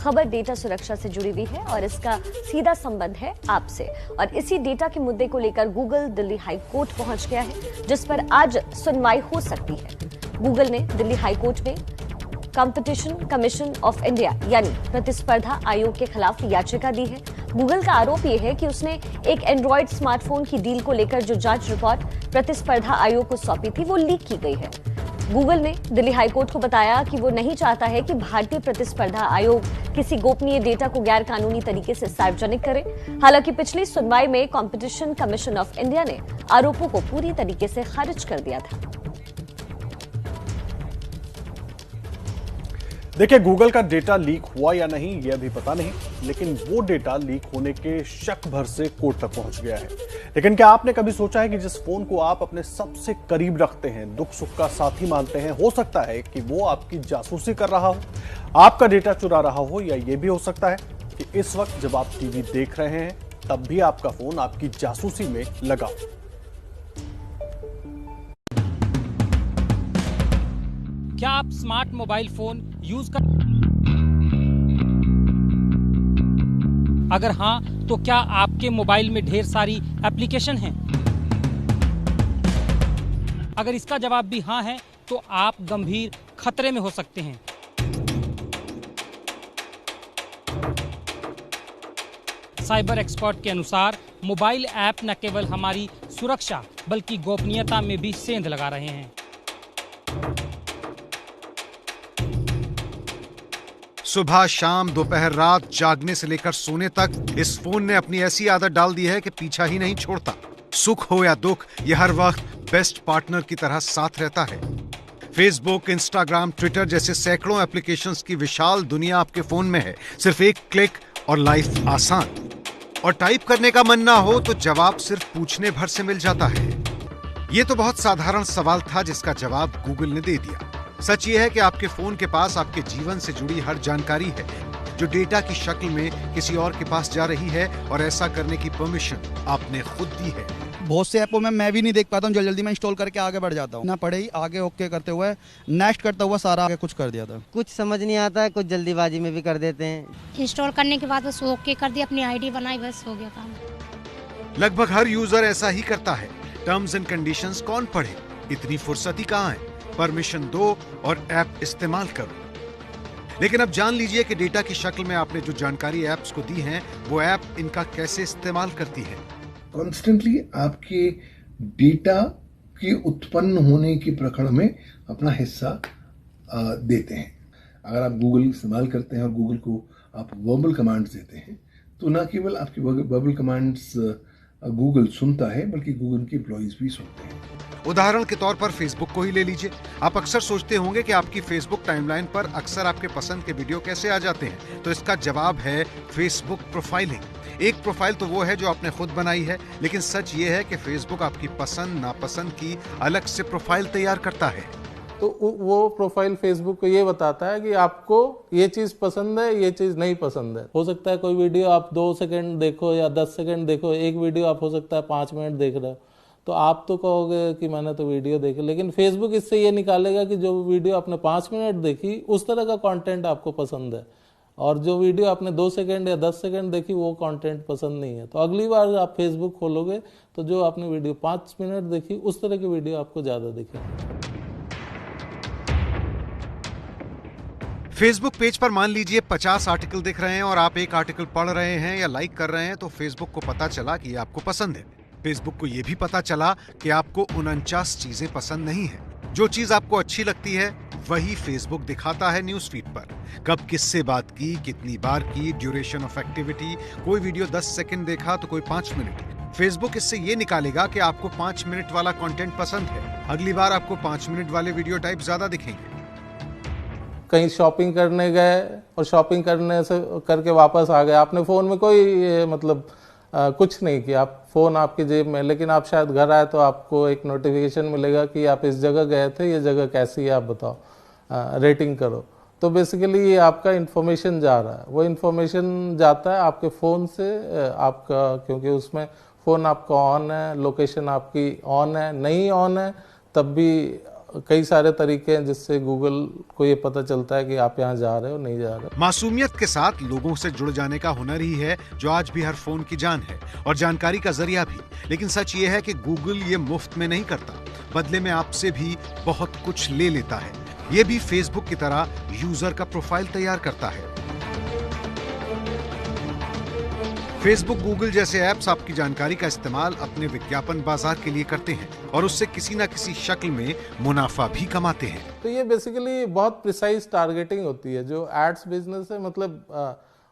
खबर डेटा सुरक्षा से जुड़ी हुई है और इसका सीधा संबंध है आपसे। और इसी डेटा के मुद्दे को लेकर गूगल दिल्ली हाई कोर्ट पहुंच गया है, जिस पर आज सुनवाई हो सकती है। गूगल ने दिल्ली हाई कोर्ट में कंपटीशन कमीशन ऑफ इंडिया यानी प्रतिस्पर्धा आयोग के खिलाफ याचिका दी है। गूगल का आरोप यह है कि उसने एक एंड्रॉयड स्मार्टफोन की डील को लेकर जो जांच रिपोर्ट प्रतिस्पर्धा आयोग को सौंपी थी वो लीक की गई है। गूगल ने दिल्ली हाईकोर्ट को बताया कि वो नहीं चाहता है कि भारतीय प्रतिस्पर्धा आयोग किसी गोपनीय डेटा को गैर कानूनी तरीके से सार्वजनिक करे। हालांकि पिछली सुनवाई में कंपटीशन कमीशन ऑफ इंडिया ने आरोपों को पूरी तरीके से खारिज कर दिया था। देखिए, गूगल का डेटा लीक हुआ या नहीं यह अभी पता नहीं, लेकिन वो डेटा लीक होने के शक भर से कोर्ट तक पहुंच गया है। लेकिन क्या आपने कभी सोचा है कि जिस फोन को आप अपने सबसे करीब रखते हैं, दुख सुख का साथी मानते हैं, हो सकता है कि वो आपकी जासूसी कर रहा हो, आपका डेटा चुरा रहा हो, या ये भी हो सकता है कि इस वक्त जब आप टीवी देख रहे हैं तब भी आपका फोन आपकी जासूसी में लगा हो। क्या आप स्मार्ट मोबाइल फोन यूज कर, अगर हाँ तो क्या आपके मोबाइल में ढेर सारी एप्लीकेशन हैं? अगर इसका जवाब भी हाँ है तो आप गंभीर खतरे में हो सकते हैं। साइबर एक्सपर्ट के अनुसार मोबाइल ऐप न केवल हमारी सुरक्षा बल्कि गोपनीयता में भी सेंध लगा रहे हैं। सुबह शाम दोपहर रात जागने से लेकर सोने तक इस फोन ने अपनी ऐसी आदत डाल दी है कि पीछा ही नहीं छोड़ता। सुख हो या दुख, यह हर वक्त बेस्ट पार्टनर की तरह साथ रहता है। फेसबुक, इंस्टाग्राम, ट्विटर जैसे सैकड़ों एप्लीकेशंस की विशाल दुनिया आपके फोन में है। सिर्फ एक क्लिक और लाइफ आसान। और टाइप करने का मन ना हो तो जवाब सिर्फ पूछने भर से मिल जाता है। यह तो बहुत साधारण सवाल था जिसका जवाब गूगल ने दे दिया। सच ये है कि आपके फोन के पास आपके जीवन से जुड़ी हर जानकारी है, जो डेटा की शक्ल में किसी और के पास जा रही है, और ऐसा करने की परमिशन आपने खुद दी है। बहुत से ऐपों में मैं भी नहीं देख पाता हूँ, जल्दी मैं इंस्टॉल करके आगे बढ़ जाता हूँ। ना पढ़े ही आगे ओके करते हुए नेक्स्ट करता हुआ सारा आगे कुछ कर दिया था। कुछ समझ नहीं आता है, कुछ जल्दीबाजी में भी कर देते हैं। इंस्टॉल करने के बाद बस ओके कर दिया, अपनी आईडी बनाई, बस हो गया काम। लगभग हर यूजर ऐसा ही करता है। टर्म्स एंड कंडीशंस कौन पढ़े, इतनी फुर्सत ही कहाँ है। परमिशन दो और ऐप इस्तेमाल करो। लेकिन अब जान लीजिए कि डेटा की शक्ल में आपने जो जानकारी ऐप्स को दी है, वो ऐप इनका कैसे इस्तेमाल करती है। कॉन्स्टेंटली आपके डेटा के उत्पन्न होने की प्रक्रिया में अपना हिस्सा देते हैं। अगर आप गूगल इस्तेमाल करते हैं और गूगल को आप वर्बल कमांड्स देते हैं, तो ना केवल आपकी वर्बल कमांड्स गूगल सुनता है, बल्कि गूगल के एम्प्लॉइज भी सुनते हैं। उदाहरण के तौर पर फेसबुक को ही ले लीजिए। आप अक्सर सोचते होंगे कि आपकी फेसबुक टाइमलाइन पर अक्सर आपके पसंद के वीडियो कैसे आ जाते हैं, तो इसका जवाब है फेसबुक प्रोफाइलिंग। एक प्रोफाइल तो वो है जो आपने खुद बनाई है, लेकिन सच ये है कि फेसबुक आपकी पसंद नापसंद की अलग से प्रोफाइल तैयार करता है। तो वो प्रोफाइल फेसबुक को ये बताता है कि आपको ये चीज़ पसंद है, ये चीज़ नहीं पसंद है। हो सकता है कोई वीडियो आप 2 सेकंड देखो या 10 सेकंड देखो, एक वीडियो आप हो सकता है 5 मिनट देख रहे हो, तो आप तो कहोगे कि मैंने तो वीडियो देखी, लेकिन फेसबुक इससे ये निकालेगा कि जो वीडियो आपने 5 मिनट देखी उस तरह का कंटेंट आपको पसंद है, और जो वीडियो आपने 2 सेकंड या 10 सेकंड देखी वो कंटेंट पसंद नहीं है। तो अगली बार आप फेसबुक खोलोगे तो जो आपने वीडियो 5 मिनट देखी उस तरह की वीडियो आपको ज़्यादा दिखेगी। फेसबुक पेज पर मान लीजिए 50 आर्टिकल दिख रहे हैं और आप एक आर्टिकल पढ़ रहे हैं या लाइक कर रहे हैं, तो फेसबुक को पता चला कि आपको पसंद है। फेसबुक को यह भी पता चला कि आपको 49 चीजें पसंद नहीं है। जो चीज आपको अच्छी लगती है वही फेसबुक दिखाता है न्यूज फीड पर। कब किससे बात की, कितनी बार की, ड्यूरेशन ऑफ एक्टिविटी, कोई वीडियो 10 सेकंड देखा तो कोई 5 मिनट। फेसबुक इससे ये निकालेगा कि आपको 5 मिनट वाला कंटेंट पसंद है, अगली बार आपको 5 मिनट वाले वीडियो टाइप ज्यादा दिखेंगे। कहीं शॉपिंग करने गए और शॉपिंग करने से करके वापस आ गए, आपने फ़ोन में कोई कुछ नहीं किया, आप फ़ोन आपकी जेब में, लेकिन आप शायद घर आए तो आपको एक नोटिफिकेशन मिलेगा कि आप इस जगह गए थे, ये जगह कैसी है आप बताओ, रेटिंग करो। तो बेसिकली ये आपका इन्फॉर्मेशन जा रहा है, वो इन्फॉर्मेशन जाता है आपके फ़ोन से आपका, क्योंकि उसमें फ़ोन आपका ऑन है, लोकेशन आपकी ऑन है, नहीं ऑन है तब भी कई सारे तरीके हैं जिससे गूगल को ये पता चलता है कि आप यहाँ जा रहे हो नहीं जा रहे हो। मासूमियत के साथ लोगों से जुड़ जाने का हुनर ही है जो आज भी हर फोन की जान है और जानकारी का जरिया भी। लेकिन सच ये है कि गूगल ये मुफ्त में नहीं करता, बदले में आपसे भी बहुत कुछ ले लेता है। ये भी फेसबुक की तरह यूजर का प्रोफाइल तैयार करता है। फेसबुक, गूगल जैसे ऐप्स आपकी जानकारी का इस्तेमाल अपने विज्ञापन बाजार के लिए करते हैं और उससे किसी न किसी शक्ल में मुनाफा भी कमाते हैं। तो ये बेसिकली बहुत प्रिसाइज टारगेटिंग होती है। जो एड्स बिजनेस है मतलब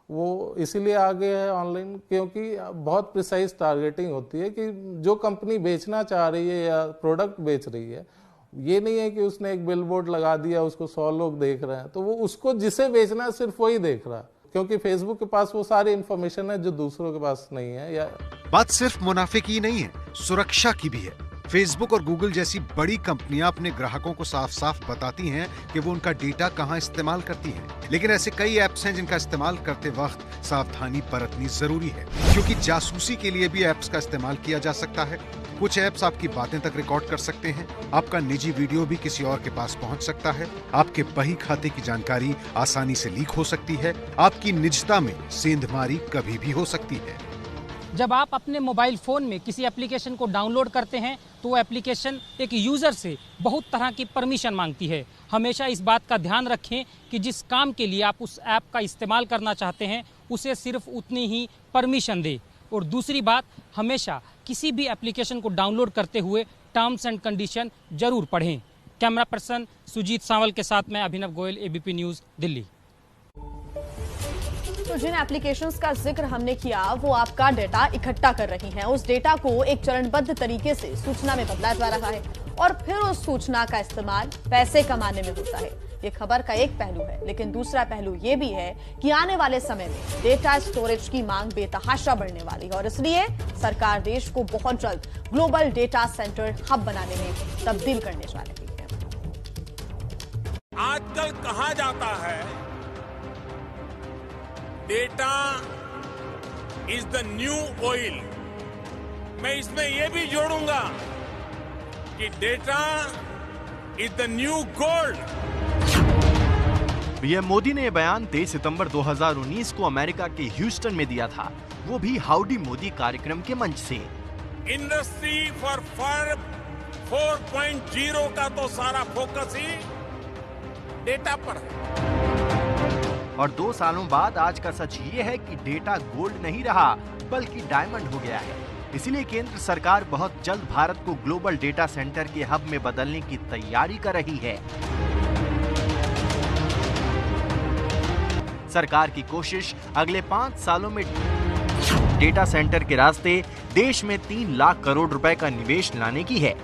वो इसीलिए आगे है ऑनलाइन, क्योंकि बहुत प्रिसाइज टारगेटिंग होती है कि जो कंपनी बेचना चाह रही है या प्रोडक्ट बेच रही है, ये नहीं है कि उसने एक बिलबोर्ड लगा दिया, उसको 100 लोग देख रहे हैं, तो वो उसको जिसे बेचना है सिर्फ वही देख रहा है, क्योंकि फेसबुक के पास वो सारी इंफॉर्मेशन है जो दूसरों के पास नहीं है। या बात सिर्फ मुनाफे की नहीं है, सुरक्षा की भी है। फेसबुक और गूगल जैसी बड़ी कंपनियां अपने ग्राहकों को साफ साफ बताती हैं कि वो उनका डेटा कहां इस्तेमाल करती हैं। लेकिन ऐसे कई ऐप्स हैं जिनका इस्तेमाल करते वक्त सावधानी बरतनी जरूरी है, क्योंकि जासूसी के लिए भी ऐप्स का इस्तेमाल किया जा सकता है। कुछ ऐप्स आपकी बातें तक रिकॉर्ड कर सकते हैं, आपका निजी वीडियो भी किसी और के पास पहुंच सकता है, आपके बही खाते की जानकारी आसानी से लीक हो सकती है, आपकी निजता में सेंधमारी कभी भी हो सकती है। जब आप अपने मोबाइल फ़ोन में किसी एप्लीकेशन को डाउनलोड करते हैं तो वो एप्लीकेशन एक यूज़र से बहुत तरह की परमिशन मांगती है। हमेशा इस बात का ध्यान रखें कि जिस काम के लिए आप उस ऐप का इस्तेमाल करना चाहते हैं उसे सिर्फ उतनी ही परमिशन दें। और दूसरी बात, हमेशा किसी भी एप्लीकेशन को डाउनलोड करते हुए टर्म्स एंड कंडीशन जरूर पढ़ें। कैमरा पर्सन सुजीत सांवल के साथ मैं अभिनव गोयल, एबीपी न्यूज़, दिल्ली। तो जिन एप्लीकेशंस का जिक्र हमने किया वो आपका डेटा इकट्ठा कर रही हैं। उस डेटा को एक चरणबद्ध तरीके से सूचना में बदला जा रहा है और फिर उस सूचना का इस्तेमाल पैसे कमाने में होता है। ये खबर का एक पहलू है, लेकिन दूसरा पहलू ये भी है कि आने वाले समय में डेटा स्टोरेज की मांग बेतहाशा बढ़ने वाली है और इसलिए सरकार देश को बहुत जल्द ग्लोबल डेटा सेंटर हब बनाने में तब्दील करने जा रही है। आजकल कहा जाता है data is the new oil. मैं इसमें यह भी जोड़ूंगा कि data is the new gold. PM Modi ने यह बयान 23 सितंबर 2019 को अमेरिका के ह्यूस्टन में दिया था, वो भी हाउडी मोदी कार्यक्रम के मंच से। इंडस्ट्री फॉर 4.0 का तो सारा फोकस ही डेटा पर है। और 2 सालों बाद आज का सच ये है कि डेटा गोल्ड नहीं रहा बल्कि डायमंड हो गया है। इसीलिए केंद्र सरकार बहुत जल्द भारत को ग्लोबल डेटा सेंटर के हब में बदलने की तैयारी कर रही है। सरकार की कोशिश अगले 5 सालों में डेटा सेंटर के रास्ते देश में 3 लाख करोड़ रुपए का निवेश लाने की है।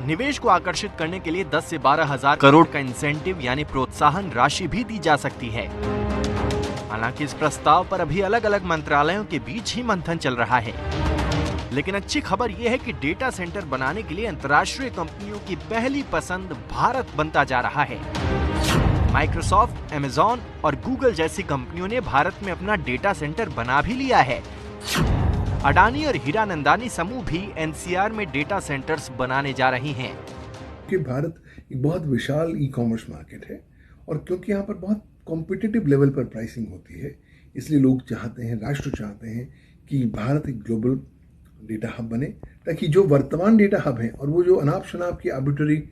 निवेश को आकर्षित करने के लिए 10 से 12 हजार करोड़ का इंसेंटिव यानी प्रोत्साहन राशि भी दी जा सकती है। हालांकि इस प्रस्ताव पर अभी अलग अलग मंत्रालयों के बीच ही मंथन चल रहा है। लेकिन अच्छी खबर यह है कि डेटा सेंटर बनाने के लिए अंतर्राष्ट्रीय कंपनियों की पहली पसंद भारत बनता जा रहा है। माइक्रोसॉफ्ट, अमेज़न और गूगल जैसी कंपनियों ने भारत में अपना डेटा सेंटर बना भी लिया है। अडानी और हीरानंदानी समूह भी एनसीआर में डेटा सेंटर्स बनाने जा रही हैं। कि भारत एक बहुत विशाल ई कॉमर्स मार्केट है और क्योंकि यहाँ पर बहुत कॉम्पिटिटिव लेवल पर प्राइसिंग होती है, इसलिए लोग चाहते हैं, राष्ट्र चाहते हैं कि भारत एक ग्लोबल डेटा हब बने, ताकि जो वर्तमान डेटा हब हैं और वो जो अनाप शनाप की आर्बिट्ररी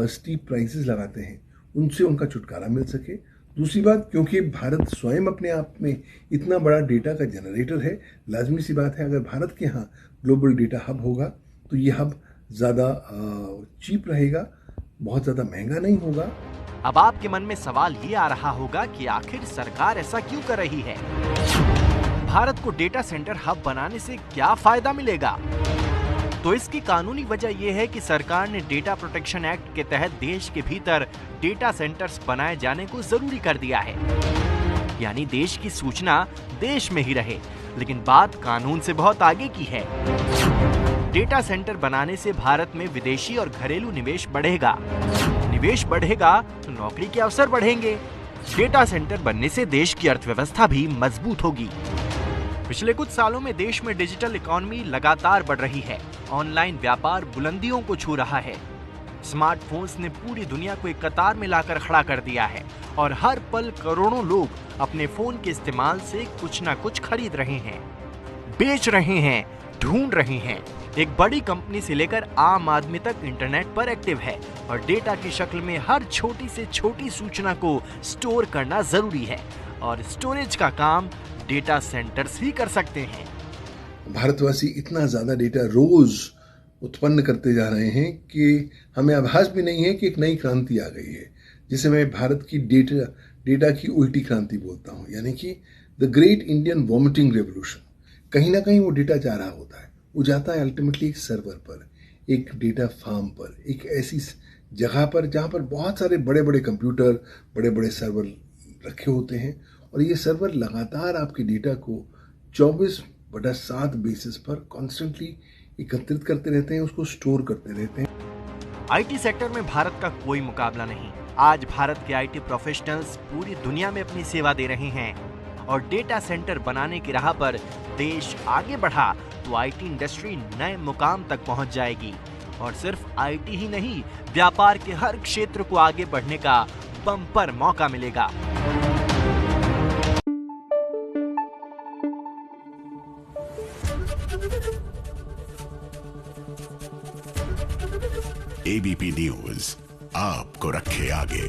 स्टीप प्राइसेस लगाते हैं उनसे उनका छुटकारा मिल सके। दूसरी बात, क्योंकि भारत स्वयं अपने आप में इतना बड़ा डेटा का जनरेटर है, लाजमी सी बात है अगर भारत के यहाँ ग्लोबल डेटा हब होगा तो ये हब ज़्यादा चीप रहेगा, बहुत ज़्यादा महंगा नहीं होगा। अब आपके मन में सवाल ये आ रहा होगा कि आखिर सरकार ऐसा क्यों कर रही है? भारत को डेटा सेंटर हब बनाने से क्या फायदा मिलेगा? तो इसकी कानूनी वजह यह है कि सरकार ने डेटा प्रोटेक्शन एक्ट के तहत देश के भीतर डेटा सेंटर्स बनाए जाने को जरूरी कर दिया है। यानी देश की सूचना देश में ही रहे। लेकिन बात कानून से बहुत आगे की है। डेटा सेंटर बनाने से भारत में विदेशी और घरेलू निवेश बढ़ेगा। निवेश बढ़ेगा तो नौकरी के अवसर बढ़ेंगे। डेटा सेंटर बनने से देश की अर्थव्यवस्था भी मजबूत होगी। पिछले कुछ सालों में देश में डिजिटल इकोनॉमी लगातार बढ़ रही है। ऑनलाइन व्यापार बुलंदियों को छू रहा है। स्मार्टफोन्स ने पूरी दुनिया को एक कतार में लाकर खड़ा कर दिया है और हर पल करोड़ों लोग अपने फोन के इस्तेमाल से कुछ ना कुछ खरीद रहे हैं, बेच रहे हैं, ढूंढ रहे हैं। एक बड़ी कंपनी से लेकर आम आदमी तक इंटरनेट पर एक्टिव है और डेटा की शक्ल में हर छोटी से छोटी सूचना को स्टोर करना जरूरी है और स्टोरेज का काम डेटा सेंटर्स ही कर सकते हैं। भारतवासी इतना ज्यादा डेटा रोज उत्पन्न करते जा रहे हैं कि हमें आभास भी नहीं है कि एक नई क्रांति आ गई है, जिसे मैं भारत की डेटा की उल्टी क्रांति बोलता हूं, यानी कि the great Indian vomiting revolution. कहीं ना कहीं वो डेटा जा रहा होता है, वो जाता है अल्टीमेटली एक सर्वर पर, एक डेटा फार्म पर, एक ऐसी जगह पर जहां पर बहुत सारे बड़े बड़े कंप्यूटर, बड़े बड़े सर्वर रखे होते हैं और ये सर्वर लगातार आपके डेटा को 24/7 बेसिस पर कॉन्स्टेंटली एकत्रित करते रहते हैं, उसको स्टोर करते रहते हैं। आईटी सेक्टर में भारत का कोई मुकाबला नहीं। आज भारत के आईटी प्रोफेशनल्स पूरी दुनिया में अपनी सेवा दे रहे हैं और डेटा सेंटर बनाने की राह पर देश आगे बढ़ा तो आईटी इंडस्ट्री नए मुकाम तक पहुंच जाएगी और सिर्फ आईटी ही नहीं, व्यापार के हर क्षेत्र को आगे बढ़ने का बम्पर मौका मिलेगा। एबीपी न्यूज आपको रखे आगे।